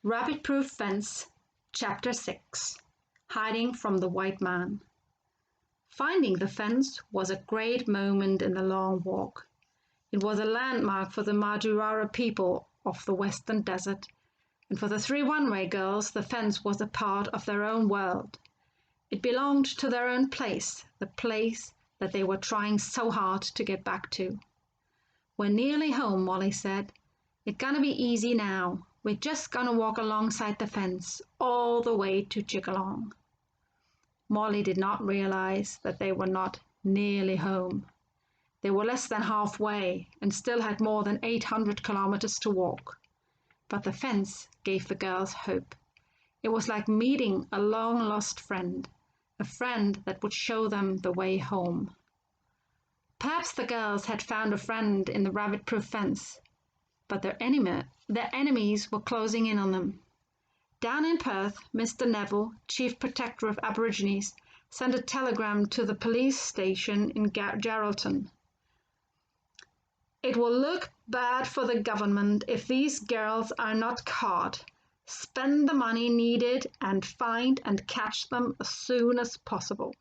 Rabbit-Proof Fence, Chapter 6. Hiding from the White Man. Finding the fence was a great moment in the long walk. It was a landmark for the Madurara people of the Western Desert, and for the three one-way girls the fence was a part of their own world. It belonged to their own place, the place that they were trying so hard to get back to. "We're nearly home," Molly said. "It's gonna be easy now. We're just gonna walk alongside the fence all the way to Chickalong." Molly did not realize that they were not nearly home. They were less than halfway and still had more than 800 kilometers to walk. But the fence gave the girls hope. It was like meeting a long-lost friend, a friend that would show them the way home. Perhaps the girls had found a friend in the rabbit-proof fence, but their enemies were closing in on them. Down in Perth, Mr. Neville, Chief Protector of Aborigines, sent a telegram to the police station in Geraldton. "It will look bad for the government if these girls are not caught. Spend the money needed and find and catch them as soon as possible."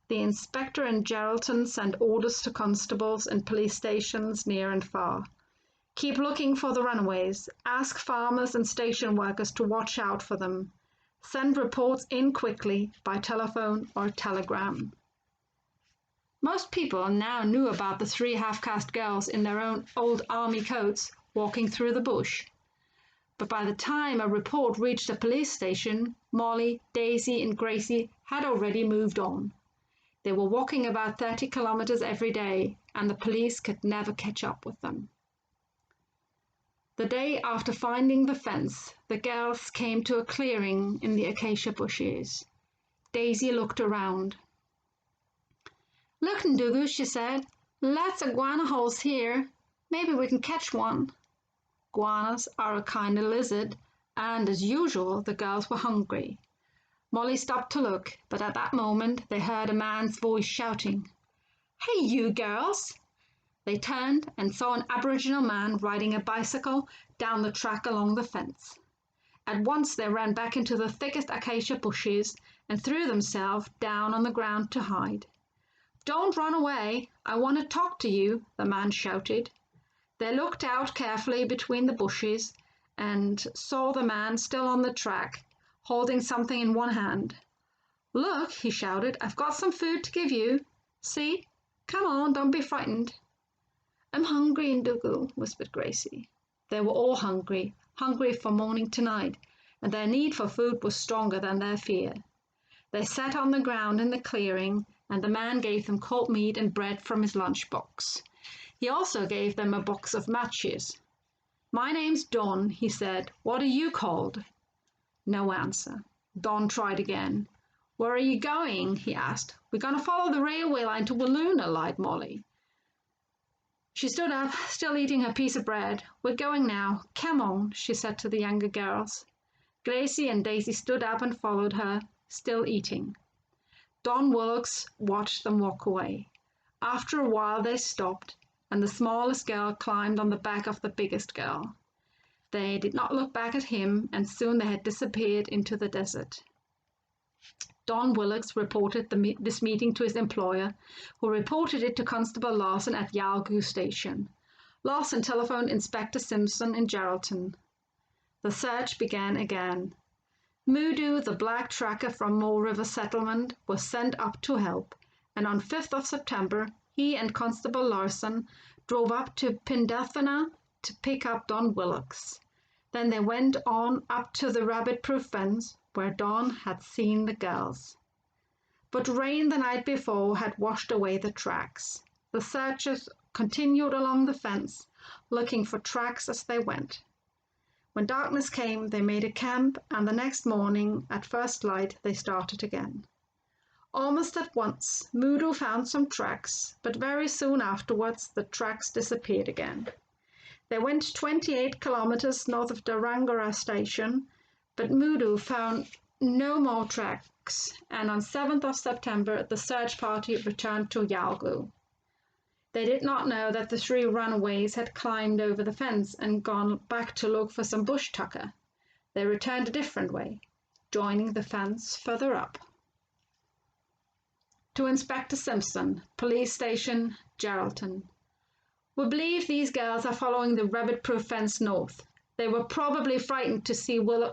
The inspector in Geraldton sent orders to constables and police stations near and far. "Keep looking for the runaways. Ask farmers and station workers to watch out for them. Send reports in quickly by telephone or telegram." Most people now knew about the three half-caste girls in their own old army coats walking through the bush. But by the time a report reached the police station, Molly, Daisy, and Gracie had already moved on. They were walking about 30 kilometers every day, and the police could never catch up with them. The day after finding the fence, the girls came to a clearing in the acacia bushes. Daisy looked around. "Look, Ndugu," she said. "Lots of guana holes here. Maybe we can catch one." Guanas are a kind of lizard, and as usual, the girls were hungry. Molly stopped to look, but at that moment they heard a man's voice shouting, "Hey, you girls!" They turned and saw an Aboriginal man riding a bicycle down the track along the fence. At once they ran back into the thickest acacia bushes and threw themselves down on the ground to hide. "Don't run away! I want to talk to you," the man shouted. They looked out carefully between the bushes and saw the man still on the track, holding something in one hand. "Look," he shouted, "I've got some food to give you. See? Come on, don't be frightened." "I'm hungry, Ndugu," whispered Gracie. They were all hungry from morning to night, and their need for food was stronger than their fear. They sat on the ground in the clearing, and the man gave them cold meat and bread from his lunchbox. He also gave them a box of matches. "My name's Don," he said. "What are you called?" No answer. Don tried again. "Where are you going?" he asked. "We're going to follow the railway line to Wiluna," lied Molly. She stood up, still eating her piece of bread. "We're going now. Come on," she said to the younger girls. Gracie and Daisy stood up and followed her, still eating. Don Willocks watched them walk away. After a while they stopped, and the smallest girl climbed on the back of the biggest girl. They did not look back at him, and soon they had disappeared into the desert. Don Willocks reported this meeting to his employer, who reported it to Constable Lawson at Yalgoo Station. Lawson telephoned Inspector Simpson in Geraldton. The search began again. Moodoo, the black tracker from Mole River Settlement, was sent up to help, and on 5th of September he and Constable Larson drove up to Pindathana to pick up Don Willocks. Then they went on up to the rabbit-proof fence where Don had seen the girls. But rain the night before had washed away the tracks. The searchers continued along the fence, looking for tracks as they went. When darkness came, they made a camp, and the next morning, at first light, they started again. Almost at once, Moodoo found some tracks, but very soon afterwards the tracks disappeared again. They went 28 kilometers north of Darangara station, but Moodoo found no more tracks, and on 7th of September the search party returned to Yalgoo. They did not know that the three runaways had climbed over the fence and gone back to look for some bush tucker. They returned a different way, joining the fence further up. To Inspector Simpson, Police Station, Geraldton. We believe these girls are following the rabbit-proof fence north. They were probably frightened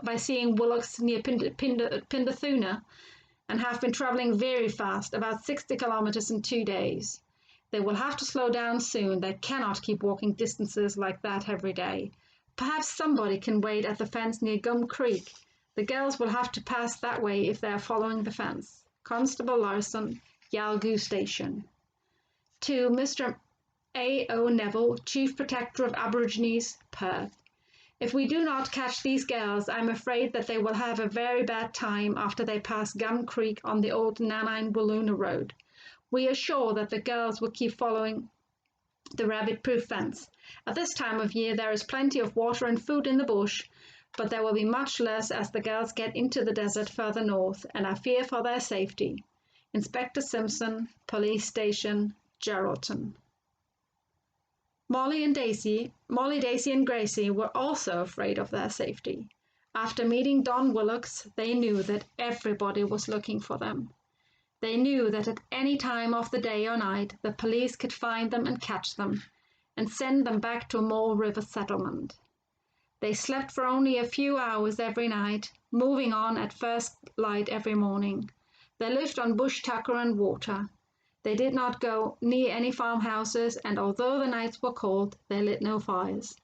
by seeing Willocks near Pindathuna and have been traveling very fast, about 60 kilometers in 2 days. They will have to slow down soon. They cannot keep walking distances like that every day. Perhaps somebody can wait at the fence near Gum Creek. The girls will have to pass that way if they are following the fence. Constable Larson, Yalgoo Station. To Mr. A. O. Neville, Chief Protector of Aborigines, Perth. If we do not catch these girls, I'm afraid that they will have a very bad time after they pass Gum Creek on the old Nanine-Willoona Road. We are sure that the girls will keep following the rabbit-proof fence. At this time of year, there is plenty of water and food in the bush, but there will be much less as the girls get into the desert further north, and I fear for their safety. Inspector Simpson, Police Station, Geraldton. Molly, Daisy, and Gracie were also afraid of their safety. After meeting Don Willocks, they knew that everybody was looking for them. They knew that at any time of the day or night, the police could find them and catch them, and send them back to a Mole River settlement. They slept for only a few hours every night, moving on at first light every morning. They lived on bush tucker and water. They did not go near any farmhouses, and although the nights were cold, they lit no fires.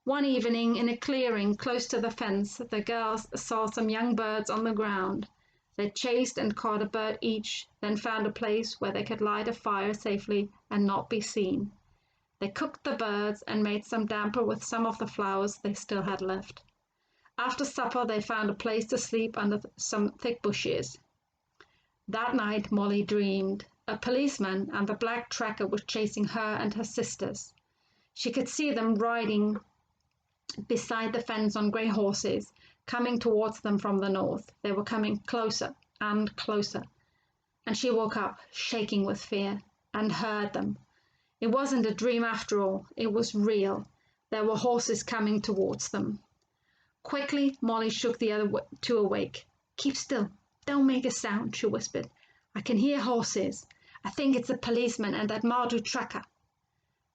One evening, in a clearing close to the fence, the girls saw some young birds on the ground. They chased and caught a bird each, then found a place where they could light a fire safely and not be seen. They cooked the birds and made some damper with some of the flowers they still had left. After supper, they found a place to sleep under some thick bushes. That night, Molly dreamed. A policeman and the black tracker was chasing her and her sisters. She could see them riding beside the fence on grey horses, coming towards them from the north. They were coming closer and closer, and she woke up, shaking with fear, and heard them. It wasn't a dream after all, it was real. There were horses coming towards them. Quickly, Molly shook the other two awake. "Keep still, don't make a sound," she whispered. "I can hear horses. I think it's a policeman and that Mardu tracker."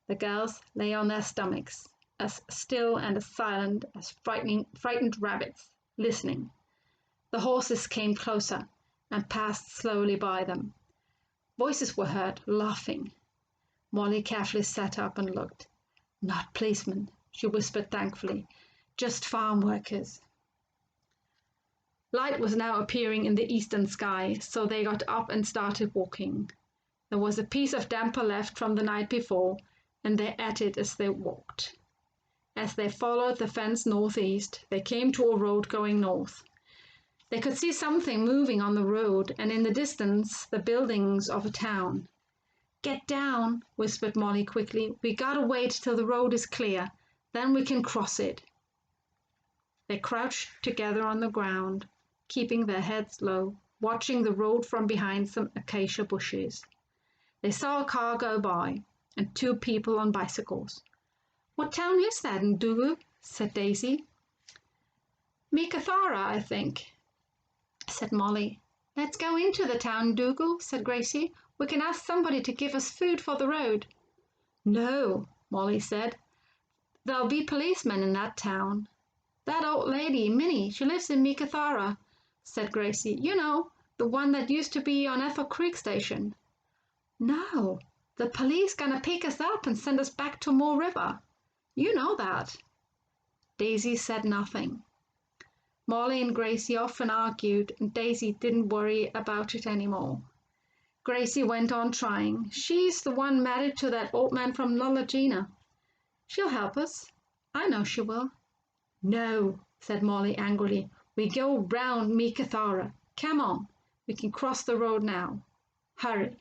The girls lay on their stomachs, as still and as silent as frightened rabbits, listening. The horses came closer and passed slowly by them. Voices were heard, laughing. Molly carefully sat up and looked. "Not policemen," she whispered thankfully, "just farm workers." Light was now appearing in the eastern sky, so they got up and started walking. There was a piece of damper left from the night before, and they ate it as they walked. As they followed the fence northeast, they came to a road going north. They could see something moving on the road, and in the distance, the buildings of a town. "Get down," whispered Molly quickly. "We gotta wait till the road is clear, then we can cross it." They crouched together on the ground, keeping their heads low, watching the road from behind some acacia bushes. They saw a car go by, and two people on bicycles. "What town is that, Ndugu?" said Daisy. "Meekatharra, I think," said Molly. "Let's go into the town, Ndugu," said Gracie. "We can ask somebody to give us food for the road." "No," Molly said. "There'll be policemen in that town." "That old lady, Minnie, she lives in Meekatharra," said Gracie. "You know, the one that used to be on Ethel Creek Station." "No, the police gonna pick us up and send us back to Moore River. You know that." Daisy said nothing. Molly and Gracie often argued, and Daisy didn't worry about it anymore. Gracie went on trying. "She's the one married to that old man from Nullagina. She'll help us. I know she will." "No," said Molly angrily. "We go round Meekatharra. Come on, we can cross the road now. Hurry."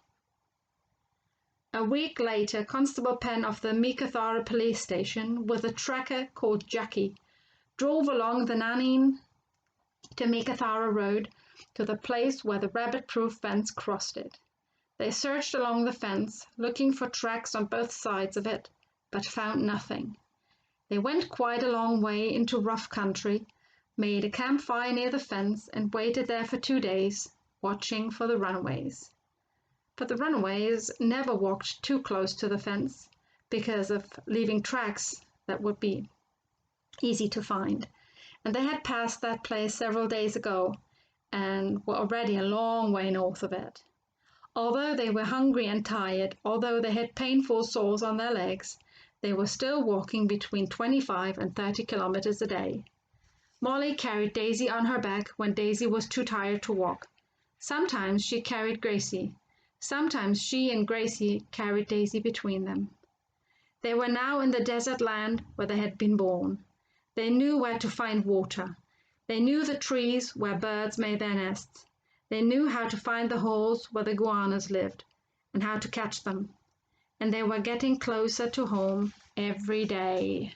A week later, Constable Penn of the Meekatharra police station, with a tracker called Jackie, drove along the Nanine to Meekatharra Road to the place where the rabbit-proof fence crossed it. They searched along the fence, looking for tracks on both sides of it, but found nothing. They went quite a long way into rough country, made a campfire near the fence, and waited there for 2 days, watching for the runaways. But the runaways never walked too close to the fence, because of leaving tracks that would be easy to find, and they had passed that place several days ago and were already a long way north of it. Although they were hungry and tired, although they had painful sores on their legs, they were still walking between 25 and 30 kilometers a day. Molly carried Daisy on her back when Daisy was too tired to walk. Sometimes she carried Gracie. Sometimes she and Gracie carried Daisy between them. They were now in the desert land where they had been born. They knew where to find water. They knew the trees where birds made their nests. They knew how to find the holes where the iguanas lived and how to catch them. And they were getting closer to home every day.